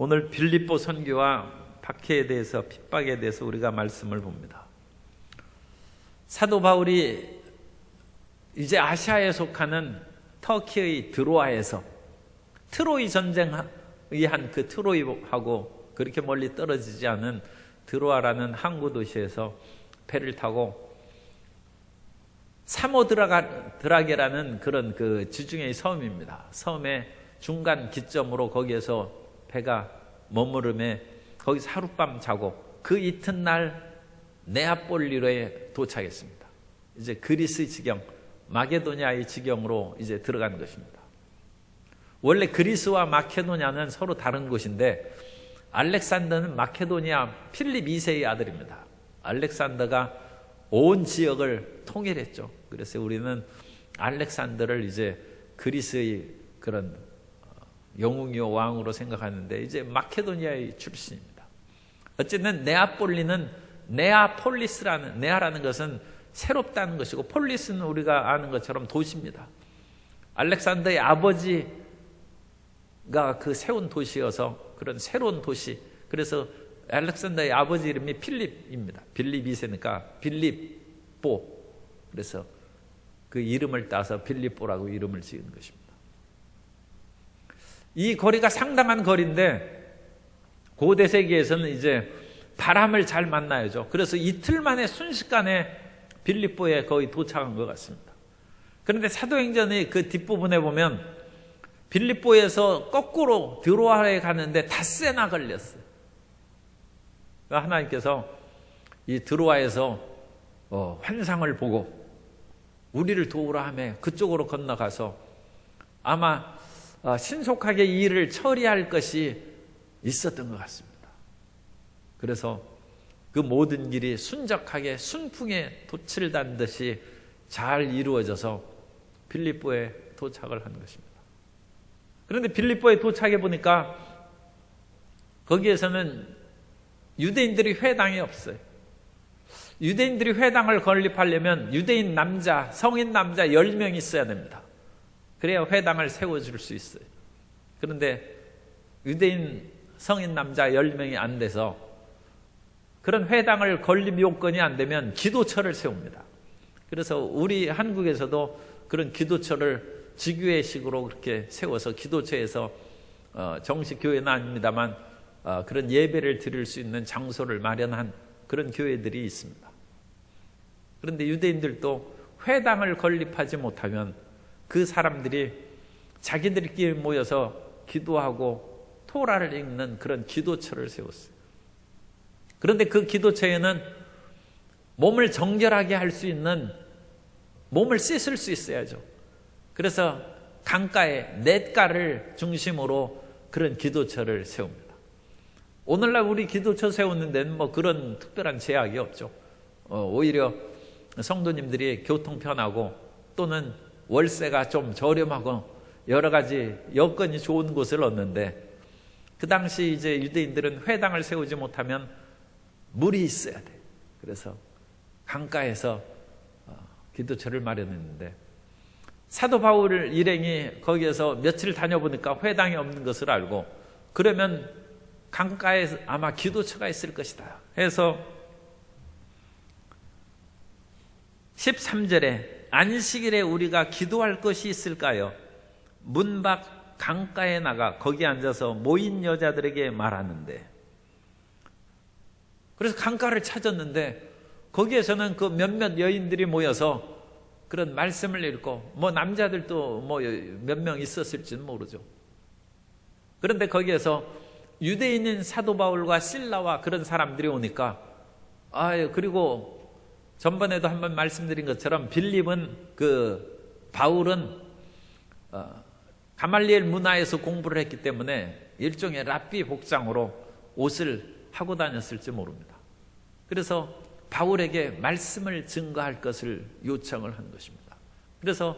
오늘 빌립보 선교와 박해에 대해서, 핍박에 대해서 우리가 말씀을 봅니다. 사도 바울이 이제 아시아에 속하는 터키의 드로아에서, 트로이 전쟁의 한 그 트로이하고 그렇게 멀리 떨어지지 않은 드로아라는 항구 도시에서 배를 타고 사모드라게라는 그런 그 지중해의 섬입니다. 섬의 중간 기점으로 거기에서 배가 머무름에 거기서 하룻밤 자고 그 이튿날 네아폴리로에 도착했습니다. 이제 그리스 지경, 마게도냐의 지경으로 이제 들어간 것입니다. 원래 그리스와 마케도냐는 서로 다른 곳인데, 알렉산더는 마케도니아 필립 2세의 아들입니다. 알렉산더가 온 지역을 통일했죠. 그래서 우리는 알렉산더를 이제 그리스의 그런 영웅이요 왕으로 생각하는데, 이제 마케도니아의 출신입니다. 어쨌든 네아폴리는 네아폴리스라는, 네아라는 것은 새롭다는 것이고, 폴리스는 우리가 아는 것처럼 도시입니다. 알렉산더의 아버지가 그 세운 도시여서 그런 새로운 도시, 그래서 알렉산더의 아버지 이름이 필립입니다. 빌립 2세니까 빌립보, 그래서 그 이름을 따서 빌립보라고 이름을 지은 것입니다. 이 거리가 상당한 거리인데, 고대 세계에서는 이제 바람을 잘 만나야죠. 그래서 이틀 만에 순식간에 빌립보에 거의 도착한 것 같습니다. 그런데 사도행전의 그 뒷부분에 보면 빌립보에서 거꾸로 드로아에 가는데 닷새나 걸렸어요. 하나님께서 이 드로아에서 환상을 보고 우리를 도우라 하며 그쪽으로 건너가서 아마 신속하게 이 일을 처리할 것이 있었던 것 같습니다. 그래서 그 모든 길이 순적하게 순풍에 돛을 단 듯이 잘 이루어져서 빌립보에 도착을 한 것입니다. 그런데 빌립보에 도착해 보니까 거기에서는 유대인들이 회당이 없어요. 유대인들이 회당을 건립하려면 유대인 남자, 성인 남자 10명 있어야 됩니다. 그래야 회당을 세워줄 수 있어요. 그런데 유대인 성인 남자 10명이 안 돼서 그런 회당을 건립 요건이 안 되면 기도처를 세웁니다. 그래서 우리 한국에서도 그런 기도처를 지교회식으로 그렇게 세워서 기도처에서 정식 교회는 아닙니다만 그런 예배를 드릴 수 있는 장소를 마련한 그런 교회들이 있습니다. 그런데 유대인들도 회당을 건립하지 못하면 그 사람들이 자기들끼리 모여서 기도하고 토라를 읽는 그런 기도처를 세웠어요. 그런데 그 기도처에는 몸을 정결하게 할 수 있는, 몸을 씻을 수 있어야죠. 그래서 강가에 냇가를 중심으로 그런 기도처를 세웁니다. 오늘날 우리 기도처 세우는 데는 뭐 그런 특별한 제약이 없죠. 오히려 성도님들이 교통 편하고 또는 월세가 좀 저렴하고 여러 가지 여건이 좋은 곳을 얻는데, 그 당시 이제 유대인들은 회당을 세우지 못하면 물이 있어야 돼. 그래서 강가에서 기도처를 마련했는데, 사도 바울 일행이 거기에서 며칠 다녀보니까 회당이 없는 것을 알고, 그러면 강가에 아마 기도처가 있을 것이다 해서 13절에 안식일에 우리가 기도할 것이 있을까요? 문 밖 강가에 나가 거기 앉아서 모인 여자들에게 말하는데, 그래서 강가를 찾았는데 거기에서는 그 몇몇 여인들이 모여서 그런 말씀을 읽고, 뭐 남자들도 뭐 몇 명 있었을지는 모르죠. 그런데 거기에서 유대인인 사도 바울과 실라와 그런 사람들이 오니까, 그리고 전번에도 한번 말씀드린 것처럼 빌립은 바울은 가말리엘 문화에서 공부를 했기 때문에 일종의 랍비 복장으로 옷을 하고 다녔을지 모릅니다. 그래서 바울에게 말씀을 증거할 것을 요청을 한 것입니다. 그래서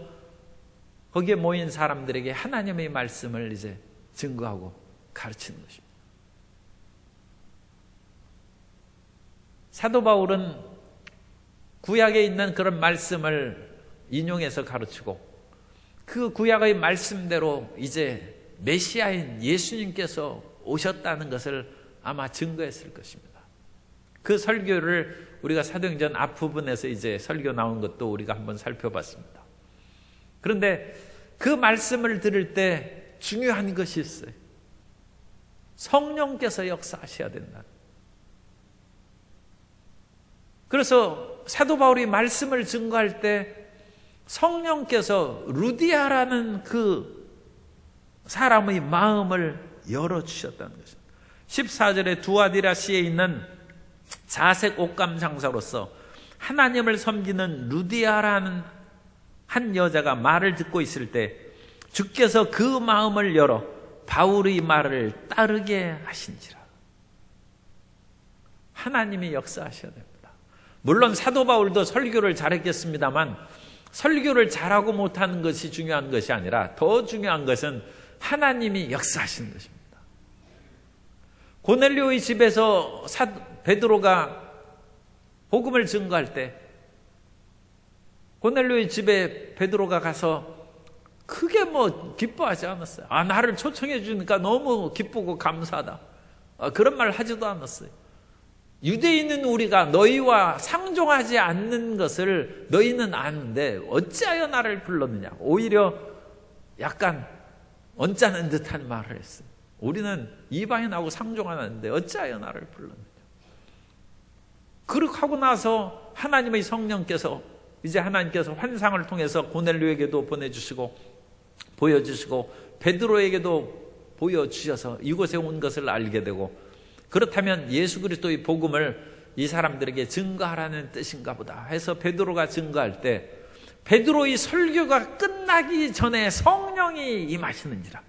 거기에 모인 사람들에게 하나님의 말씀을 이제 증거하고 가르치는 것입니다. 사도 바울은 구약에 있는 그런 말씀을 인용해서 가르치고, 그 구약의 말씀대로 이제 메시아인 예수님께서 오셨다는 것을 아마 증거했을 것입니다. 그 설교를 우리가 사도행전 앞부분에서 이제 설교 나온 것도 우리가 한번 살펴봤습니다. 그런데 그 말씀을 들을 때 중요한 것이 있어요. 성령께서 역사하셔야 된다. 그래서 사도 바울이 말씀을 증거할 때 성령께서 루디아라는 그 사람의 마음을 열어주셨다는 것입니다. 14절에 두아디라시에 있는 자색 옷감 장사로서 하나님을 섬기는 루디아라는 한 여자가 말을 듣고 있을 때 주께서 그 마음을 열어 바울의 말을 따르게 하신지라. 하나님이 역사하셔야 됩니다. 물론 사도 바울도 설교를 잘했겠습니다만 설교를 잘하고 못하는 것이 중요한 것이 아니라 더 중요한 것은 하나님이 역사하시는 것입니다. 고넬료의 집에서 베드로가 복음을 증거할 때 고넬료의 집에 베드로가 가서 크게 기뻐하지 않았어요. 나를 초청해 주니까 너무 기쁘고 감사하다. 그런 말 하지도 않았어요. 유대인은 우리가 너희와 상종하지 않는 것을 너희는 아는데 어찌하여 나를 불렀느냐. 오히려 약간 언짢은 듯한 말을 했어요. 우리는 이방인하고 상종하는데 어찌하여 나를 불렀느냐. 그렇게 하고 나서 하나님의 성령께서 이제 하나님께서 환상을 통해서 고넬료에게도 보내주시고 보여주시고 베드로에게도 보여주셔서 이곳에 온 것을 알게 되고, 그렇다면 예수 그리스도의 복음을 이 사람들에게 증거하라는 뜻인가 보다 해서 베드로가 증거할 때 베드로의 설교가 끝나기 전에 성령이 임하시는지라.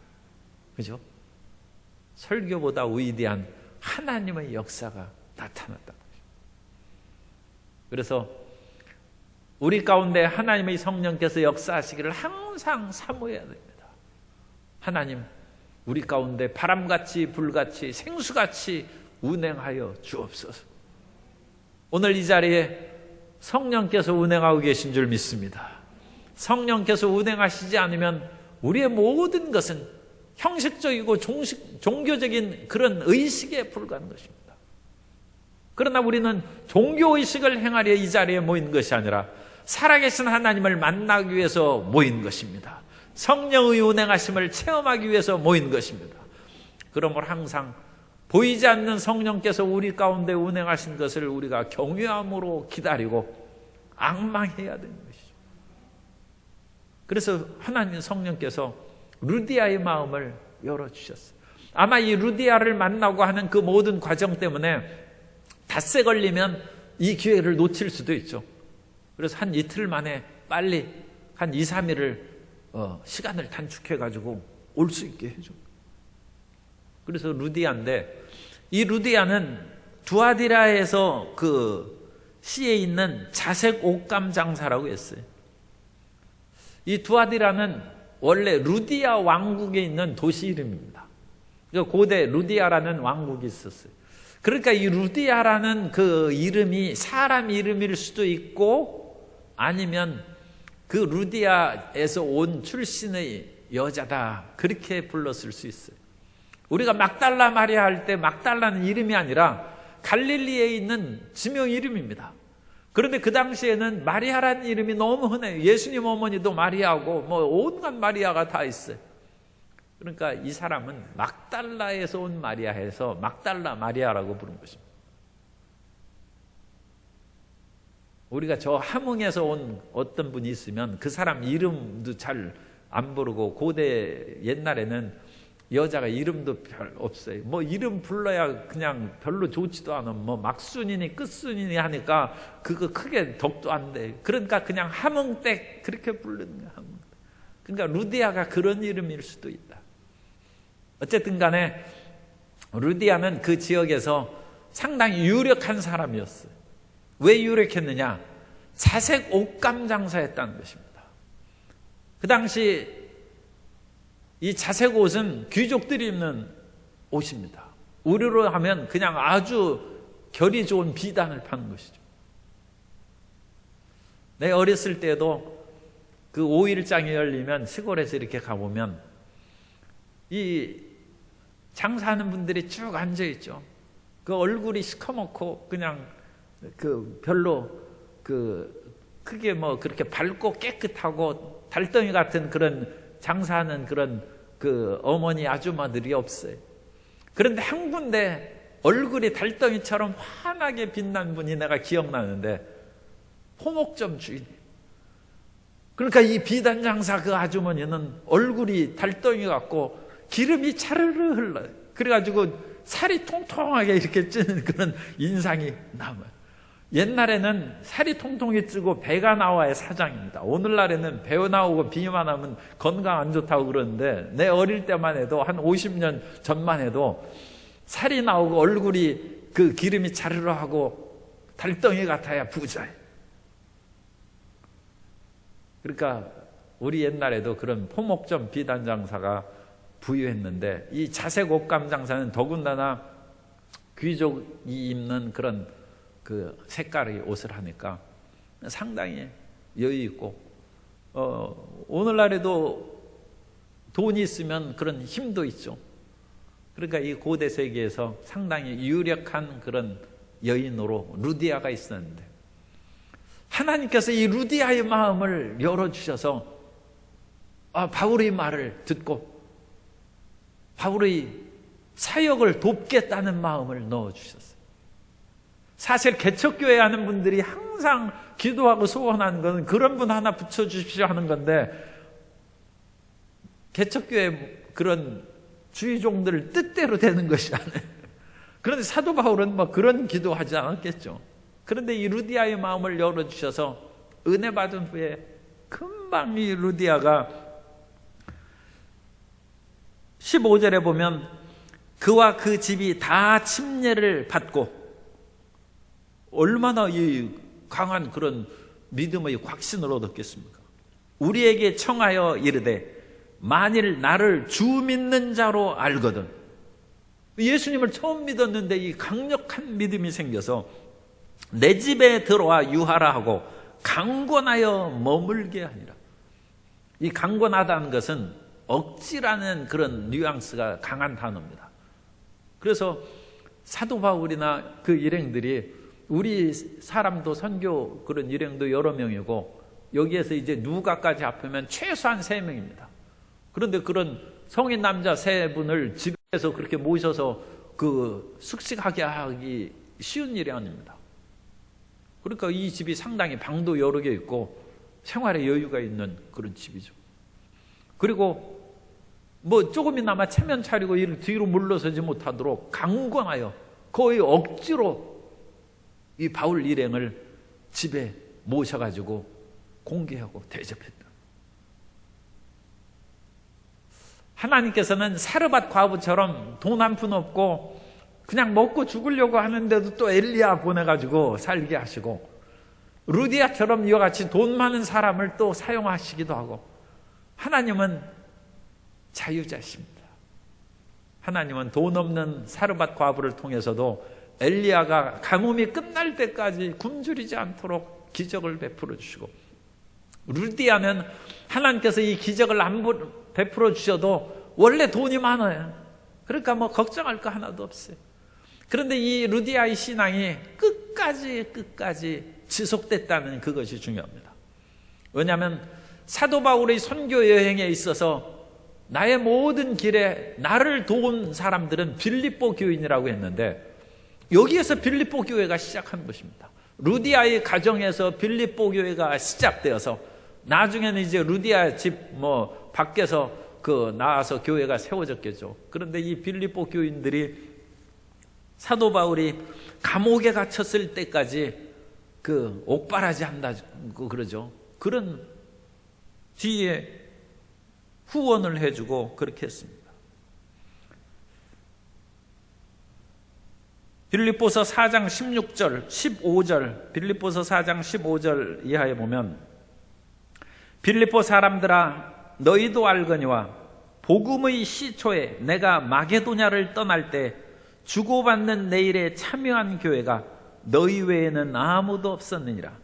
그죠? 설교보다 위대한 하나님의 역사가 나타났다. 그래서 우리 가운데 하나님의 성령께서 역사하시기를 항상 사모해야 됩니다. 하나님, 우리 가운데 바람같이 불같이 생수같이 운행하여 주옵소서. 오늘 이 자리에 성령께서 운행하고 계신 줄 믿습니다. 성령께서 운행하시지 않으면 우리의 모든 것은 형식적이고 종교적인 그런 의식에 불과한 것입니다. 그러나 우리는 종교의식을 행하려 이 자리에 모인 것이 아니라 살아계신 하나님을 만나기 위해서 모인 것입니다. 성령의 운행하심을 체험하기 위해서 모인 것입니다. 그러므로 항상 보이지 않는 성령께서 우리 가운데 운행하신 것을 우리가 경외함으로 기다리고 앙망해야 되는 것이죠. 그래서 하나님 성령께서 루디아의 마음을 열어주셨어요. 아마 이 루디아를 만나고 하는 그 모든 과정 때문에 닷새 걸리면 이 기회를 놓칠 수도 있죠. 그래서 한 이틀 만에 빨리 한 2, 3일을 시간을 단축해가지고 올 수 있게 해줘. 그래서 루디아인데, 이 루디아는 두아디라에서 그 시에 있는 자색 옷감 장사라고 했어요. 이 두아디라는 원래 루디아 왕국에 있는 도시 이름입니다. 고대 루디아라는 왕국이 있었어요. 그러니까 이 루디아라는 그 이름이 사람 이름일 수도 있고 아니면 그 루디아에서 온 출신의 여자다, 그렇게 불렀을 수 있어요. 우리가 막달라 마리아 할 때 막달라는 이름이 아니라 갈릴리에 있는 지명 이름입니다. 그런데 그 당시에는 마리아라는 이름이 너무 흔해요. 예수님 어머니도 마리아고 온갖 마리아가 다 있어요. 그러니까 이 사람은 막달라에서 온 마리아 해서 막달라 마리아라고 부른 것입니다. 우리가 저 함흥에서 온 어떤 분이 있으면 그 사람 이름도 잘 안 부르고, 고대 옛날에는 여자가 이름도 별 없어요. 이름 불러야 그냥 별로 좋지도 않아. 막순이니 끝순이니 하니까 그거 크게 덕도 안 돼. 그러니까 그냥 함흥댁 그렇게 부르는 거야. 그러니까 루디아가 그런 이름일 수도 있다. 어쨌든 간에 루디아는 그 지역에서 상당히 유력한 사람이었어요. 왜 유력했느냐? 자색 옷감 장사했다는 것입니다. 그 당시 이 자색 옷은 귀족들이 입는 옷입니다. 우리로 하면 그냥 아주 결이 좋은 비단을 파는 것이죠. 내가 어렸을 때도 그 5.1장이 열리면 시골에서 이렇게 가보면 이 장사하는 분들이 쭉 앉아있죠. 그 얼굴이 시커멓고 그냥 별로 크게 그렇게 밝고 깨끗하고 달덩이 같은 그런 장사하는 그런 어머니 아주머니들이 없어요. 그런데 한 군데 얼굴이 달덩이처럼 환하게 빛난 분이 내가 기억나는데 포목점 주인이에요. 그러니까 이 비단 장사 그 아주머니는 얼굴이 달덩이 같고 기름이 차르르 흘러요. 그래가지고 살이 통통하게 이렇게 찌는 그런 인상이 남아요. 옛날에는 살이 통통이 찌고 배가 나와야 사장입니다. 오늘날에는 배 나오고 비만 하면 건강 안 좋다고 그러는데 내 어릴 때만 해도 한 50년 전만 해도 살이 나오고 얼굴이 그 기름이 차르르 하고 달덩이 같아야 부자예요. 그러니까 우리 옛날에도 그런 포목점 비단 장사가 부유했는데 이 자색 옷감 장사는 더군다나 귀족이 입는 그런 색깔의 옷을 하니까 상당히 여유 있고 오늘날에도 돈이 있으면 그런 힘도 있죠. 그러니까 이 고대 세계에서 상당히 유력한 그런 여인으로 루디아가 있었는데 하나님께서 이 루디아의 마음을 열어주셔서 바울의 말을 듣고 바울의 사역을 돕겠다는 마음을 넣어주셨어요. 사실 개척교회 하는 분들이 항상 기도하고 소원하는 것은 그런 분 하나 붙여주십시오 하는 건데 개척교회 그런 주의종들 뜻대로 되는 것이 아니에요. 그런데 사도 바울은 그런 기도하지 않았겠죠. 그런데 이 루디아의 마음을 열어주셔서 은혜 받은 후에 금방 이 루디아가 15절에 보면 그와 그 집이 다 침례를 받고 얼마나 이 강한 그런 믿음의 확신을 얻었겠습니까? 우리에게 청하여 이르되 만일 나를 주 믿는 자로 알거든. 예수님을 처음 믿었는데 이 강력한 믿음이 생겨서 내 집에 들어와 유하라 하고 강권하여 머물게 하니라. 이 강권하다는 것은 억지라는 그런 뉘앙스가 강한 단어입니다. 그래서 사도 바울이나 그 일행들이 우리 사람도 선교 그런 일행도 여러 명이고 여기에서 이제 누가까지 합하면 최소한 3명입니다. 그런데 그런 성인 남자 3분을 집에서 그렇게 모셔서 숙식하게 하기 쉬운 일이 아닙니다. 그러니까 이 집이 상당히 방도 여러 개 있고 생활에 여유가 있는 그런 집이죠. 그리고 조금이나마 체면 차리고 이를 뒤로 물러서지 못하도록 강권하여 거의 억지로 이 바울 일행을 집에 모셔가지고 공개하고 대접했다. 하나님께서는 사르밧 과부처럼 돈 한 푼 없고 그냥 먹고 죽으려고 하는데도 또 엘리야 보내가지고 살게 하시고 루디아처럼 이와 같이 돈 많은 사람을 또 사용하시기도 하고 하나님은 자유자십니다. 하나님은 돈 없는 사르밧 과부를 통해서도 엘리야가 가뭄이 끝날 때까지 굶주리지 않도록 기적을 베풀어 주시고 루디아는 하나님께서 이 기적을 안 베풀어 주셔도 원래 돈이 많아요. 그러니까 걱정할 거 하나도 없어요. 그런데 이 루디아의 신앙이 끝까지 지속됐다는 그것이 중요합니다. 왜냐하면 사도 바울의 선교 여행에 있어서 나의 모든 길에 나를 도운 사람들은 빌립보 교인이라고 했는데 여기에서 빌립보 교회가 시작한 것입니다. 루디아의 가정에서 빌립보 교회가 시작되어서 나중에는 이제 루디아 집 밖에서 나와서 교회가 세워졌겠죠. 그런데 이 빌립보 교인들이 사도 바울이 감옥에 갇혔을 때까지 옥바라지 한다고 그러죠. 그런 뒤에 후원을 해주고 그렇게 했습니다. 빌립보서 4장 16절, 15절, 빌립보서 4장 15절 이하에 보면 빌립보 사람들아 너희도 알거니와 복음의 시초에 내가 마게도냐를 떠날 때 주고받는 내 일에 참여한 교회가 너희 외에는 아무도 없었느니라.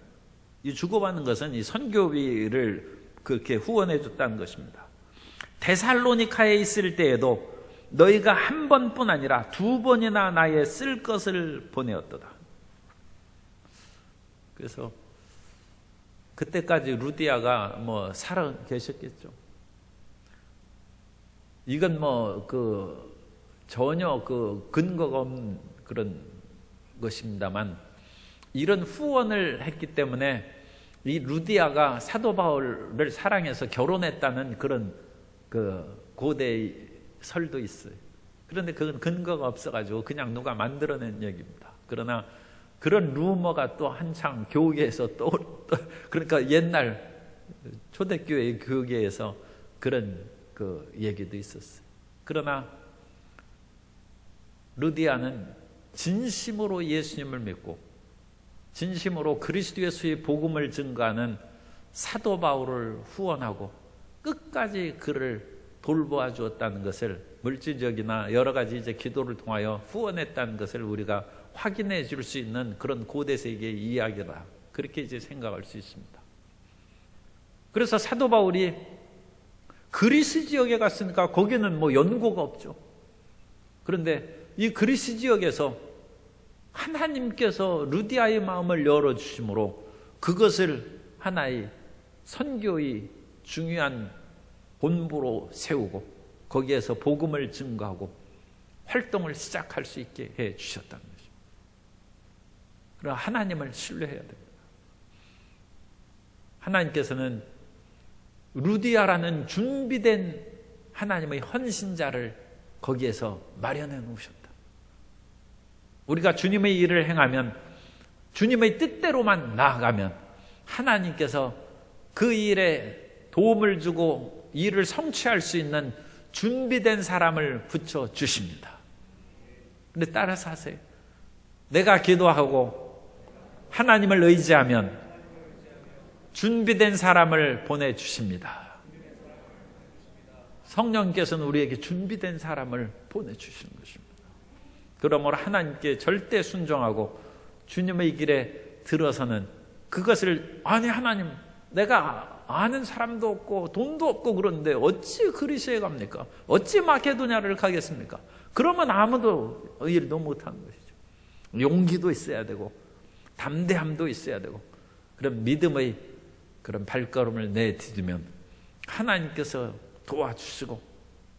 이 주고받는 것은 이 선교비를 그렇게 후원해 줬다는 것입니다. 데살로니카에 있을 때에도 너희가 한 번뿐 아니라 2번이나 나의 쓸 것을 보내었도다. 그래서 그때까지 루디아가 살아 계셨겠죠. 이건 전혀 근거가 없는 그런 것입니다만, 이런 후원을 했기 때문에 이 루디아가 사도 바울을 사랑해서 결혼했다는 그런 고대의 설도 있어요. 그런데 그건 근거가 없어가지고 그냥 누가 만들어낸 얘기입니다. 그러나 그런 루머가 또 한창 교계에서 그러니까 옛날 초대교회 교계에서 그런 얘기도 있었어요. 그러나 루디아는 진심으로 예수님을 믿고 진심으로 그리스도 예수의 복음을 증거하는 사도 바울을 후원하고 끝까지 그를 돌보아 주었다는 것을, 물질적이나 여러 가지 기도를 통하여 후원했다는 것을 우리가 확인해 줄 수 있는 그런 고대 세계의 이야기라, 그렇게 생각할 수 있습니다. 그래서 사도 바울이 그리스 지역에 갔으니까 거기는 연고가 없죠. 그런데 이 그리스 지역에서 하나님께서 루디아의 마음을 열어주심으로 그것을 하나의 선교의 중요한 본부로 세우고 거기에서 복음을 증거하고 활동을 시작할 수 있게 해 주셨다는 것입니다. 그러나 하나님을 신뢰해야 됩니다. 하나님께서는 루디아라는 준비된 하나님의 헌신자를 거기에서 마련해 놓으셨다. 우리가 주님의 일을 행하면, 주님의 뜻대로만 나아가면 하나님께서 그 일에 도움을 주고 일을 성취할 수 있는 준비된 사람을 붙여 주십니다. 근데 따라서 하세요. 내가 기도하고 하나님을 의지하면 준비된 사람을 보내주십니다. 성령께서는 우리에게 준비된 사람을 보내주시는 것입니다. 그러므로 하나님께 절대 순종하고 주님의 길에 들어서는 그것을, 아니 하나님, 내가 아는 사람도 없고 돈도 없고 그런데 어찌 그리스에 갑니까? 어찌 마케도냐를 가겠습니까? 그러면 아무도 일도 못하는 것이죠. 용기도 있어야 되고 담대함도 있어야 되고 그런 믿음의 그런 발걸음을 내디디면 하나님께서 도와주시고,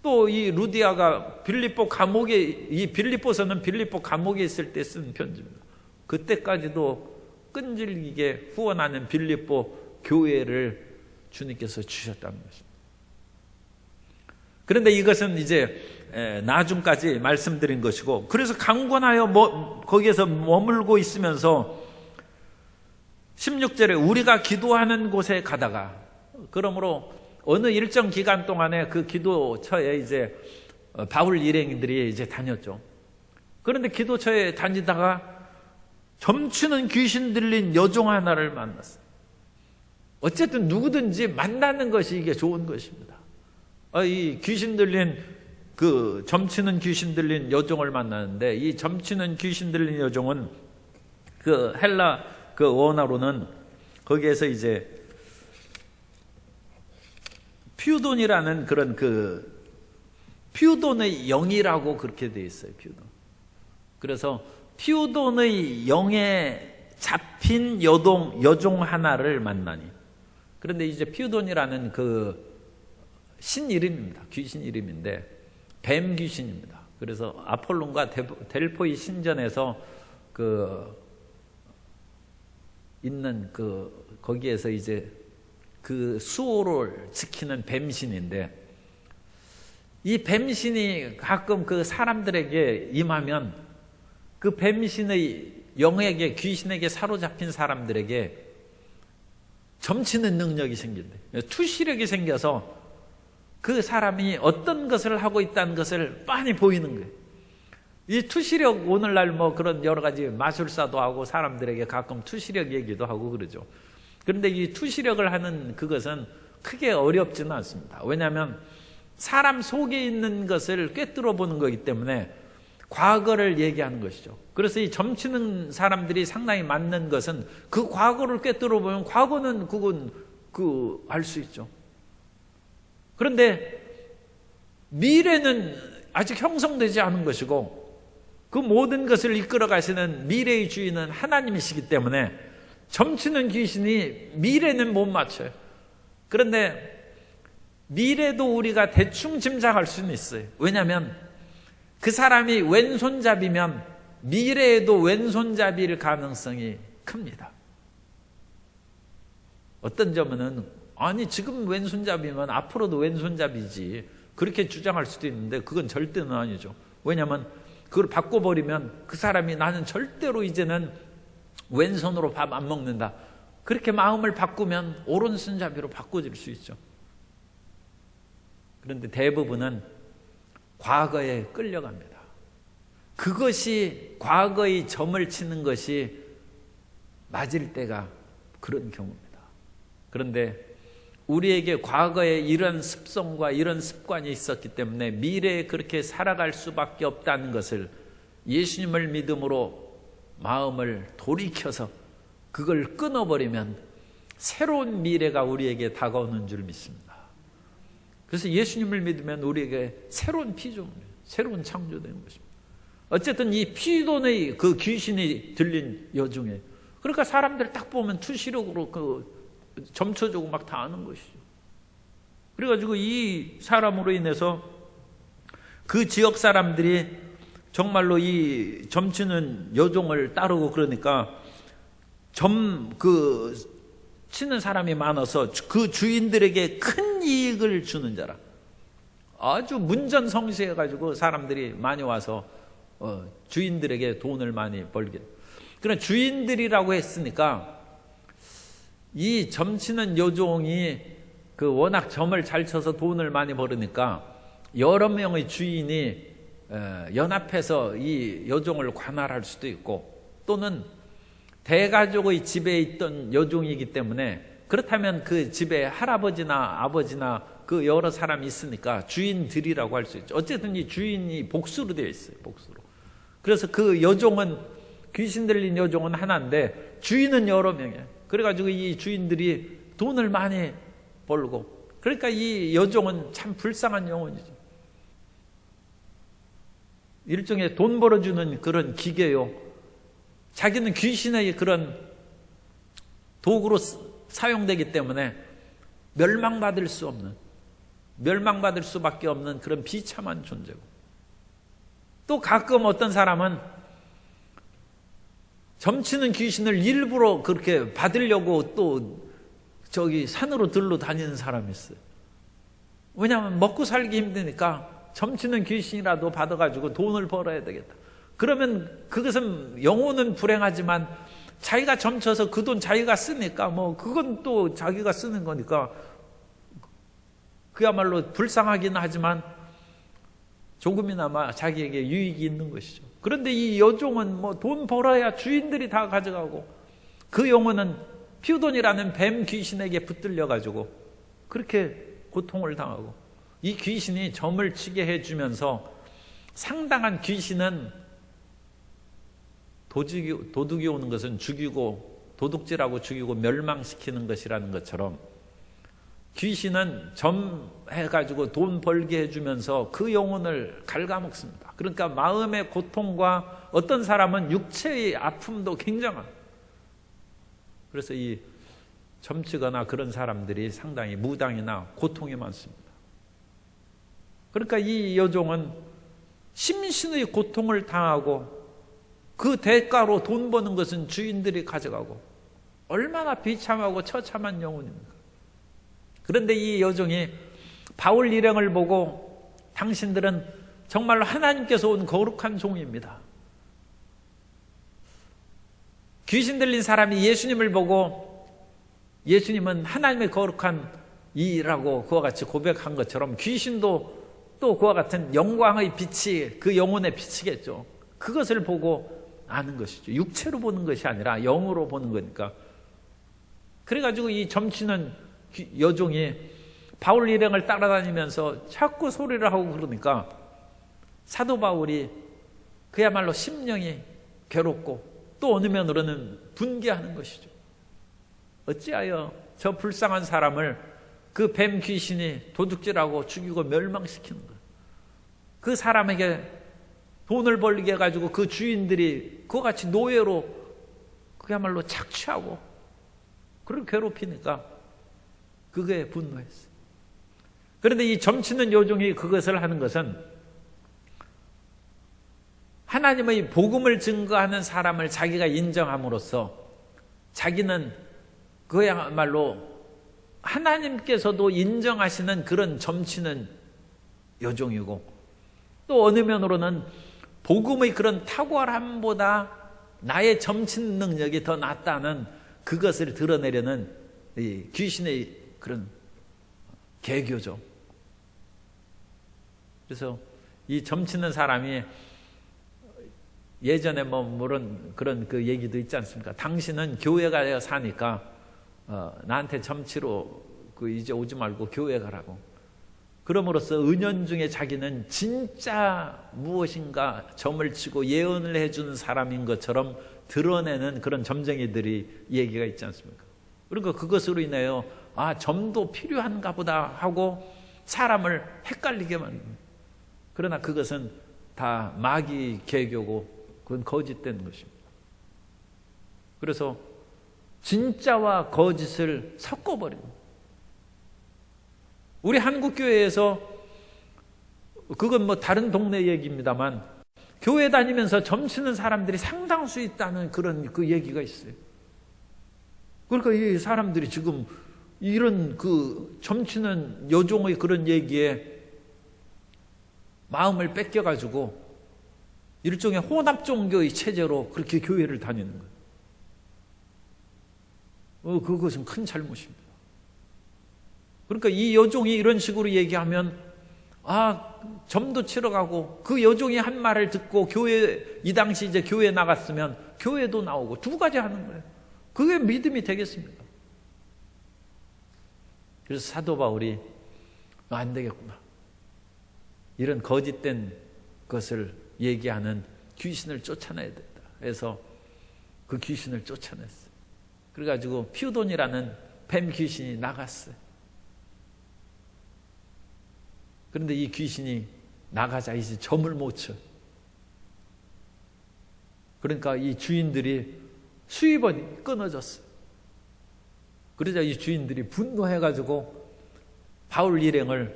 또 이 루디아가 빌립보 감옥에, 이 빌립보서는 빌립보 감옥에 있을 때 쓴 편지입니다. 그때까지도 끈질기게 후원하는 빌립보 교회를 주님께서 주셨다는 것입니다. 그런데 이것은 이제 나중까지 말씀드린 것이고, 그래서 강권하여 거기에서 머물고 있으면서 16절에 우리가 기도하는 곳에 가다가, 그러므로 어느 일정 기간 동안에 그 기도처에 이제 바울 일행들이 다녔죠. 그런데 기도처에 다니다가 점치는 귀신 들린 여종 하나를 만났어요. 어쨌든 누구든지 만나는 것이 이게 좋은 것입니다. 이 귀신 들린 점치는 귀신 들린 여종을 만나는데, 이 점치는 귀신 들린 여종은 그 헬라 원어로는 거기에서 퓨돈이라는 그런 퓨돈의 영이라고 그렇게 되어 있어요. 퓨돈. 그래서 퓨돈의 영에 잡힌 여종 하나를 만나니. 그런데 퓨돈이라는 신 이름입니다. 귀신 이름인데 뱀 귀신입니다. 그래서 아폴론과 델포이 신전에서 있는 거기에서 그 수호를 지키는 뱀신인데, 이 뱀신이 가끔 그 사람들에게 임하면 그 뱀신의 영에게, 귀신에게 사로잡힌 사람들에게 점치는 능력이 생긴대. 투시력이 생겨서 그 사람이 어떤 것을 하고 있다는 것을 빤히 보이는 거예요. 이 투시력, 오늘날 그런 여러 가지 마술사도 하고 사람들에게 가끔 투시력 얘기도 하고 그러죠. 그런데 이 투시력을 하는 그것은 크게 어렵지는 않습니다. 왜냐하면 사람 속에 있는 것을 꿰뚫어 보는 거기 때문에 과거를 얘기하는 것이죠. 그래서 이 점치는 사람들이 상당히 맞는 것은 그 과거를 꿰뚫어 보면 과거는 그건 알 수 있죠. 그런데 미래는 아직 형성되지 않은 것이고 그 모든 것을 이끌어 가시는 미래의 주인은 하나님이시기 때문에 점치는 귀신이 미래는 못 맞춰요. 그런데 미래도 우리가 대충 짐작할 수는 있어요. 왜냐하면 그 사람이 왼손잡이면 미래에도 왼손잡이일 가능성이 큽니다. 어떤 점은 아니 지금 왼손잡이면 앞으로도 왼손잡이지 그렇게 주장할 수도 있는데 그건 절대는 아니죠. 왜냐하면 그걸 바꿔버리면 그 사람이 나는 절대로 이제는 왼손으로 밥 안 먹는다. 그렇게 마음을 바꾸면 오른손잡이로 바꿔질 수 있죠. 그런데 대부분은 과거에 끌려갑니다. 그것이 과거의 점을 치는 것이 맞을 때가 그런 경우입니다. 그런데 우리에게 과거에 이런 습성과 이런 습관이 있었기 때문에 미래에 그렇게 살아갈 수밖에 없다는 것을 예수님을 믿음으로 마음을 돌이켜서 그걸 끊어버리면 새로운 미래가 우리에게 다가오는 줄 믿습니다. 그래서 예수님을 믿으면 우리에게 새로운 피조물이에요. 새로운 창조되는 것입니다. 어쨌든 이 피돈의 그 귀신이 들린 여중에 그러니까 사람들 딱 보면 투시력으로 그 점쳐주고 막 다 아는 것이죠. 그래가지고 이 사람으로 인해서 그 지역 사람들이 정말로 이 점치는 여종을 따르고 그러니까 치는 사람이 많아서 그 주인들에게 큰 이익을 주는 자라. 아주 문전성시해가지고 사람들이 많이 와서 주인들에게 돈을 많이 벌게. 그러나 주인들이라고 했으니까 이 점치는 여종이 그 워낙 점을 잘 쳐서 돈을 많이 벌으니까 여러 명의 주인이 연합해서 이 여종을 관할할 수도 있고 또는 대가족의 집에 있던 여종이기 때문에 그렇다면 그 집에 할아버지나 아버지나 그 여러 사람이 있으니까 주인들이라고 할 수 있죠. 어쨌든 이 주인이 복수로 되어 있어요. 복수로. 그래서 그 여종은 귀신 들린 여종은 하나인데 주인은 여러 명이에요. 그래가지고 이 주인들이 돈을 많이 벌고 그러니까 이 여종은 참 불쌍한 영혼이죠. 일종의 돈 벌어주는 그런 기계요. 자기는 귀신의 그런 도구로 사용되기 때문에 멸망받을 수밖에 없는 그런 비참한 존재고 또 가끔 어떤 사람은 점치는 귀신을 일부러 그렇게 받으려고 또 저기 산으로 들러 다니는 사람이 있어요. 왜냐하면 먹고 살기 힘드니까 점치는 귀신이라도 받아가지고 돈을 벌어야 되겠다. 그러면 그것은 영혼은 불행하지만 자기가 점쳐서 그 돈 자기가 쓰니까 뭐 그건 또 자기가 쓰는 거니까 그야말로 불쌍하긴 하지만 조금이나마 자기에게 유익이 있는 것이죠. 그런데 이 여종은 뭐 돈 벌어야 주인들이 다 가져가고 그 영혼은 피우돈이라는 뱀 귀신에게 붙들려 가지고 그렇게 고통을 당하고 이 귀신이 점을 치게 해주면서 상당한 귀신은 도둑이 오는 것은 죽이고 도둑질하고 죽이고 멸망시키는 것이라는 것처럼 귀신은 점해가지고 돈 벌게 해주면서 그 영혼을 갉아먹습니다. 그러니까 마음의 고통과 어떤 사람은 육체의 아픔도 굉장한. 그래서 이 점치거나 그런 사람들이 상당히 무당이나 고통이 많습니다. 그러니까 이 여종은 심신의 고통을 당하고 그 대가로 돈 버는 것은 주인들이 가져가고 얼마나 비참하고 처참한 영혼입니까? 그런데 이 여종이 바울 일행을 보고 당신들은 정말로 하나님께서 온 거룩한 종입니다. 귀신 들린 사람이 예수님을 보고 예수님은 하나님의 거룩한 이라고 그와 같이 고백한 것처럼 귀신도 또 그와 같은 영광의 빛이 그 영혼에 비치겠죠. 그것을 보고 아는 것이죠. 육체로 보는 것이 아니라 영으로 보는 거니까. 그래가지고 이 점치는 여종이 바울 일행을 따라다니면서 자꾸 소리를 하고 그러니까 사도 바울이 그야말로 심령이 괴롭고 또 어느 면으로는 분개하는 것이죠. 어찌하여 저 불쌍한 사람을 그 뱀 귀신이 도둑질하고 죽이고 멸망시키는 거예요. 그 사람에게 돈을 벌게 해가지고 그 주인들이 그와 같이 노예로 그야말로 착취하고 그걸 괴롭히니까 그게 분노했어요. 그런데 이 점치는 요종이 그것을 하는 것은 하나님의 복음을 증거하는 사람을 자기가 인정함으로써 자기는 그야말로 하나님께서도 인정하시는 그런 점치는 요종이고, 또 어느 면으로는 복음의 그런 탁월함보다 나의 점치는 능력이 더 낫다는 그것을 드러내려는 이 귀신의 그런 개교죠. 그래서 이 점치는 사람이 예전에 그런 그 얘기도 있지 않습니까? 당신은 교회 가야 사니까 나한테 점치러 이제 오지 말고 교회 가라고. 그럼으로써 은연중에 자기는 진짜 무엇인가 점을 치고 예언을 해주는 사람인 것처럼 드러내는 그런 점쟁이들이 얘기가 있지 않습니까? 그러니까 그것으로 인하여 점도 필요한가 보다 하고 사람을 헷갈리게 만듭니다. 그러나 그것은 다 마귀 개교고 그건 거짓된 것입니다. 그래서 진짜와 거짓을 섞어버립니다. 우리 한국교회에서 그건 다른 동네 얘기입니다만 교회 다니면서 점치는 사람들이 상당수 있다는 그런 그 얘기가 있어요. 그러니까 이 사람들이 지금 이런 그 점치는 여종의 그런 얘기에 마음을 뺏겨가지고 일종의 혼합 종교의 체제로 그렇게 교회를 다니는 거예요. 그것은 큰 잘못입니다. 그러니까 이 여종이 이런 식으로 얘기하면 점도 치러 가고 그 여종이 한 말을 듣고 이 당시 이제 교회 나갔으면 교회도 나오고 두 가지 하는 거예요. 그게 믿음이 되겠습니까? 그래서 사도 바울이 안 되겠구나. 이런 거짓된 것을 얘기하는 귀신을 쫓아내야 된다. 그래서 그 귀신을 쫓아냈어요. 그래가지고 피우돈이라는 뱀 귀신이 나갔어요. 그런데 이 귀신이 나가자 이제 점을 못 쳐. 그러니까 이 주인들이 수입원이 끊어졌어요. 그러자 이 주인들이 분노해가지고 바울 일행을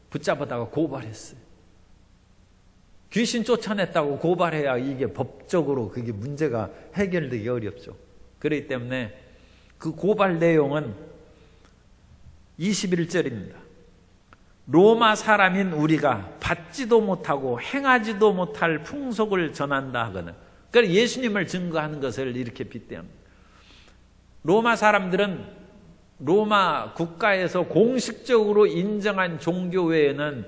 붙잡아다가 고발했어요. 귀신 쫓아냈다고 고발해야 이게 법적으로 그게 문제가 해결되기 어렵죠. 그렇기 때문에 그 고발 내용은 21절입니다. 로마 사람인 우리가 받지도 못하고 행하지도 못할 풍속을 전한다 하거든. 그러니까 예수님을 증거하는 것을 이렇게 빗대합니다. 로마 사람들은 로마 국가에서 공식적으로 인정한 종교 외에는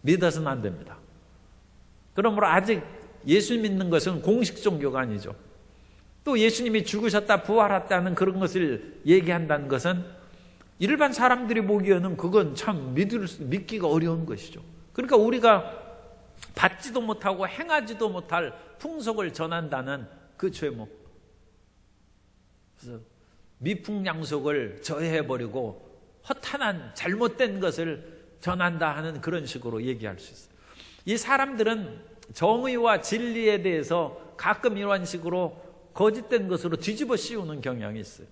믿어서는 안 됩니다. 그러므로 아직 예수 믿는 것은 공식 종교가 아니죠. 또 예수님이 죽으셨다 부활했다는 그런 것을 얘기한다는 것은 일반 사람들이 보기에는 그건 참 믿기가 어려운 것이죠. 그러니까 우리가 받지도 못하고 행하지도 못할 풍속을 전한다는 그 죄목. 그래서 미풍양속을 저해해버리고 허탄한 잘못된 것을 전한다 하는 그런 식으로 얘기할 수 있어요. 이 사람들은 정의와 진리에 대해서 가끔 이런 식으로 거짓된 것으로 뒤집어 씌우는 경향이 있어요.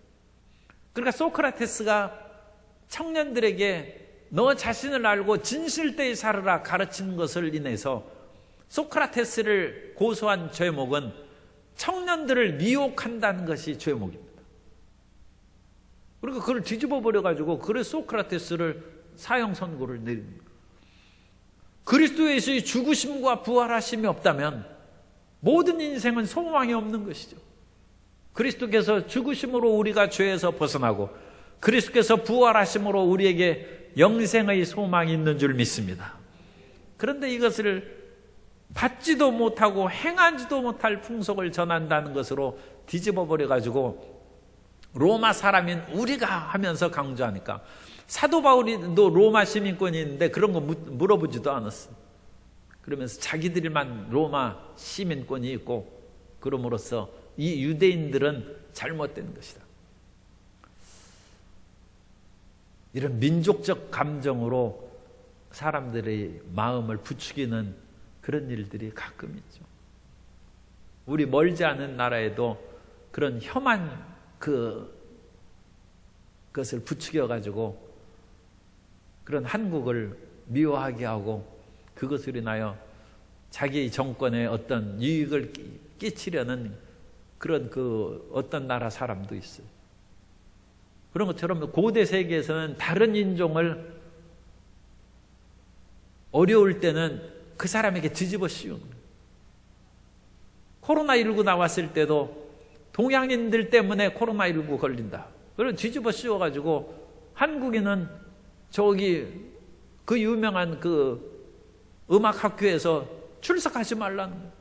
그러니까 소크라테스가 청년들에게 너 자신을 알고 진실되이 살아라 가르치는 것을 인해서 소크라테스를 고소한 죄목은 청년들을 미혹한다는 것이 죄목입니다. 그러니까 그걸 뒤집어 버려가지고 그래서 소크라테스를 사형 선고를 내립니다. 그리스도에서의 죽으심과 부활하심이 없다면 모든 인생은 소망이 없는 것이죠. 그리스도께서 죽으심으로 우리가 죄에서 벗어나고 그리스도께서 부활하심으로 우리에게 영생의 소망이 있는 줄 믿습니다. 그런데 이것을 받지도 못하고 행하지도 못할 풍속을 전한다는 것으로 뒤집어 버려가지고 로마 사람인 우리가 하면서 강조하니까 사도 바울이도 로마 시민권이 있는데 그런 거 물어보지도 않았어요. 그러면서 자기들만 로마 시민권이 있고 그럼으로써 이 유대인들은 잘못된 것이다. 이런 민족적 감정으로 사람들의 마음을 부추기는 그런 일들이 가끔 있죠. 우리 멀지 않은 나라에도 그런 혐한 그것을 부추겨가지고 그런 한국을 미워하게 하고 그것으로 인하여 자기 정권에 어떤 유익을 끼치려는 그런 어떤 나라 사람도 있어요. 그런 것처럼 고대 세계에서는 다른 인종을 어려울 때는 그 사람에게 뒤집어 씌우는 거예요. 코로나19 나왔을 때도 동양인들 때문에 코로나19 걸린다. 그걸 뒤집어 씌워가지고 한국인은 저기 그 유명한 음악학교에서 출석하지 말라는 거예요.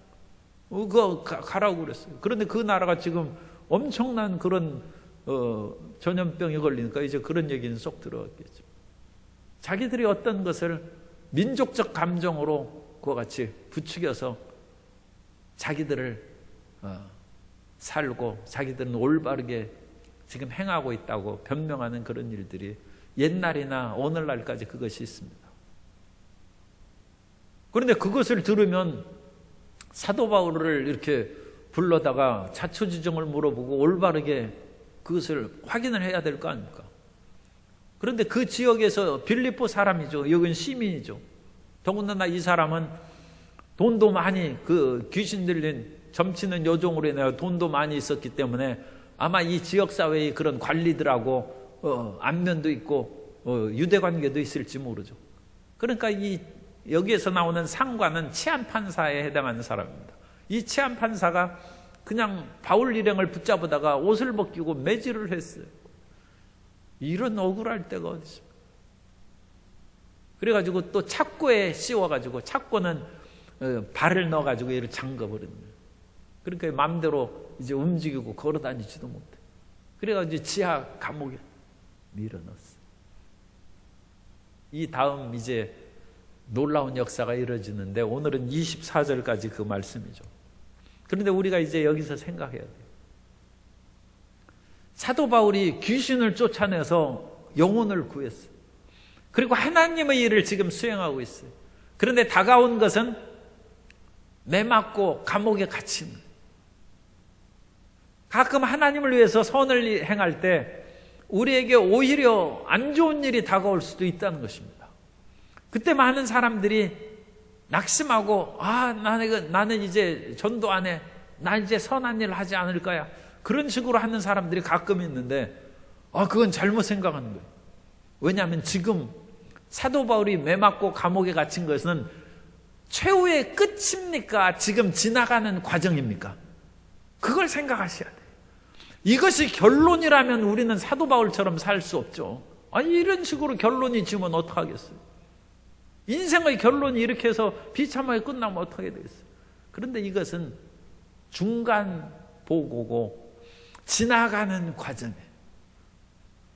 그거 가라고 그랬어요. 그런데 그 나라가 지금 엄청난 그런 전염병이 걸리니까 이제 그런 얘기는 쏙 들어갔겠죠. 자기들이 어떤 것을 민족적 감정으로 그와 같이 부추겨서 자기들을 살고 자기들은 올바르게 지금 행하고 있다고 변명하는 그런 일들이 옛날이나 오늘날까지 그것이 있습니다. 그런데 그것을 들으면 사도 바울을 이렇게 불러다가 자초지종을 물어보고 올바르게 그것을 확인을 해야 될 거 아닙니까? 그런데 그 지역에서 빌립보 사람이죠. 여긴 시민이죠. 더군다나 이 사람은 돈도 많이 귀신 들린 점치는 여종으로 인하여 돈도 많이 있었기 때문에 아마 이 지역사회의 그런 관리들하고 안면도 있고 유대 관계도 있을지 모르죠. 그러니까 여기에서 나오는 상관은 치안판사에 해당하는 사람입니다. 이 치안판사가 그냥 바울 일행을 붙잡으다가 옷을 벗기고 매질을 했어요. 이런 억울할 때가 어디 있습니까? 그래가지고 또 착고에 씌워가지고 착고는 발을 넣어가지고 얘를 잠궈버리는 거예요. 그러니까 마음대로 이제 움직이고 걸어다니지도 못해. 그래가지고 지하 감옥에 밀어넣었어요. 이 다음 이제 놀라운 역사가 이루어지는데 오늘은 24절까지 그 말씀이죠. 그런데 우리가 이제 여기서 생각해야 돼요. 사도 바울이 귀신을 쫓아내서 영혼을 구했어요. 그리고 하나님의 일을 지금 수행하고 있어요. 그런데 다가온 것은 매맞고 감옥에 갇힌 거예요. 가끔 하나님을 위해서 선을 행할 때 우리에게 오히려 안 좋은 일이 다가올 수도 있다는 것입니다. 그때 많은 사람들이 낙심하고 나는 이제 전도 안 해. 나 이제 선한 일을 하지 않을 거야. 그런 식으로 하는 사람들이 가끔 있는데 그건 잘못 생각하는 거예요. 왜냐하면 지금 사도 바울이 매맞고 감옥에 갇힌 것은 최후의 끝입니까? 지금 지나가는 과정입니까? 그걸 생각하셔야 돼요. 이것이 결론이라면 우리는 사도 바울처럼 살 수 없죠. 이런 식으로 결론이 지면 어떡하겠어요? 인생의 결론이 이렇게 해서 비참하게 끝나면 어떻게 되겠어요? 그런데 이것은 중간 보고고 지나가는 과정이에요.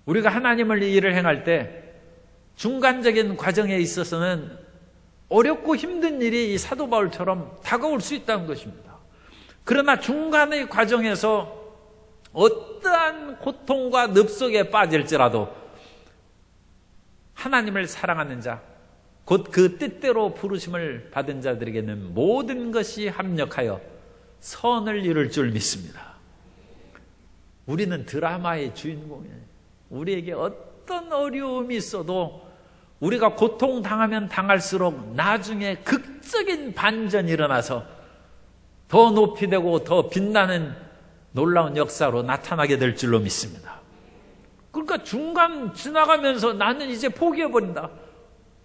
우리가 하나님을 일을 행할 때 중간적인 과정에 있어서는 어렵고 힘든 일이 이 사도 바울처럼 다가올 수 있다는 것입니다. 그러나 중간의 과정에서 어떠한 고통과 늪속에 빠질지라도 하나님을 사랑하는 자, 곧 그 뜻대로 부르심을 받은 자들에게는 모든 것이 합력하여 선을 이룰 줄 믿습니다. 우리는 드라마의 주인공이에요. 우리에게 어떤 어려움이 있어도 우리가 고통당하면 당할수록 나중에 극적인 반전이 일어나서 더 높이 되고 더 빛나는 놀라운 역사로 나타나게 될 줄로 믿습니다. 그러니까 중간 지나가면서 나는 이제 포기해버린다.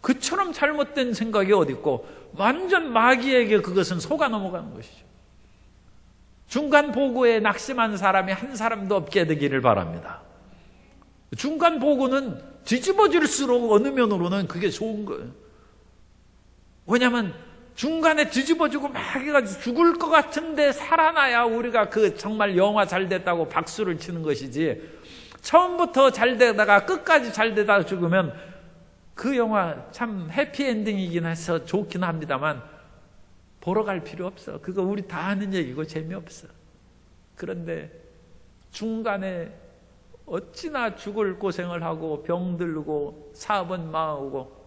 그처럼 잘못된 생각이 어디 있고 완전 마귀에게 그것은 속아 넘어가는 것이죠. 중간 보고에 낙심한 사람이 한 사람도 없게 되기를 바랍니다. 중간 보고는 뒤집어질수록 어느 면으로는 그게 좋은 거예요. 왜냐하면 중간에 뒤집어지고 막 해가지고 죽을 것 같은데 살아나야 우리가 정말 영화 잘 됐다고 박수를 치는 것이지, 처음부터 잘 되다가 끝까지 잘 되다가 죽으면 그 영화 참 해피엔딩이긴 해서 좋긴 합니다만 보러 갈 필요 없어. 그거 우리 다 아는 얘기고 재미없어. 그런데 중간에 어찌나 죽을 고생을 하고 병들고 사번 망하고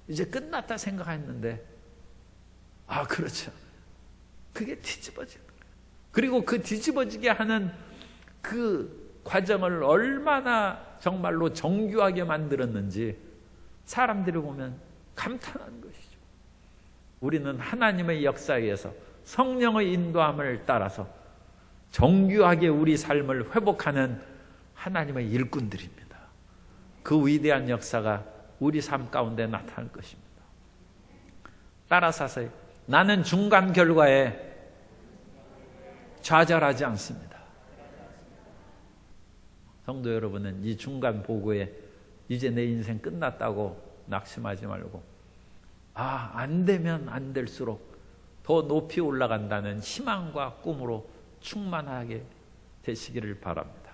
이제 끝났다 생각했는데 그렇죠. 그게 뒤집어지는 거예요. 그리고 그 뒤집어지게 하는 그 과정을 얼마나 정말로 정교하게 만들었는지 사람들이 보면 감탄하는 것이죠. 우리는 하나님의 역사에서 성령의 인도함을 따라서 정교하게 우리 삶을 회복하는 하나님의 일꾼들입니다. 그 위대한 역사가 우리 삶 가운데 나타날 것입니다. 따라서 나는 중간 결과에 좌절하지 않습니다. 성도 여러분은 이 중간 보고에 이제 내 인생 끝났다고 낙심하지 말고 안 되면 안 될수록 더 높이 올라간다는 희망과 꿈으로 충만하게 되시기를 바랍니다.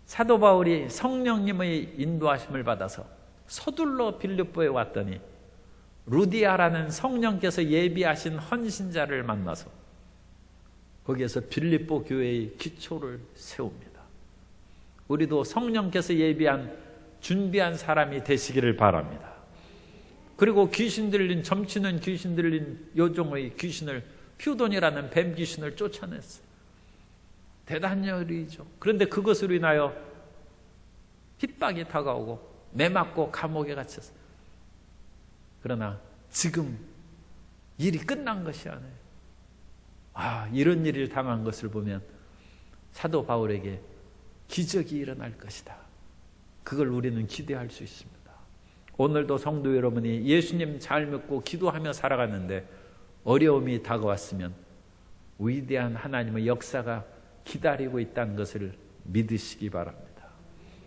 사도 바울이 성령님의 인도하심을 받아서 서둘러 빌립보에 왔더니 루디아라는 성령께서 예비하신 헌신자를 만나서 거기에서 빌립보 교회의 기초를 세웁니다. 우리도 성령께서 준비한 사람이 되시기를 바랍니다. 그리고 귀신 들린, 점치는 귀신 들린 요종의 귀신을, 퓨돈이라는 뱀 귀신을 쫓아냈어요. 대단한 일이죠. 그런데 그것으로 인하여 핍박이 다가오고 매맞고 감옥에 갇혔어요. 그러나 지금 일이 끝난 것이 아니에요. 이런 일을 당한 것을 보면 사도 바울에게 기적이 일어날 것이다. 그걸 우리는 기대할 수 있습니다. 오늘도 성도 여러분이 예수님 잘 믿고 기도하며 살아가는데 어려움이 다가왔으면 위대한 하나님의 역사가 기다리고 있다는 것을 믿으시기 바랍니다.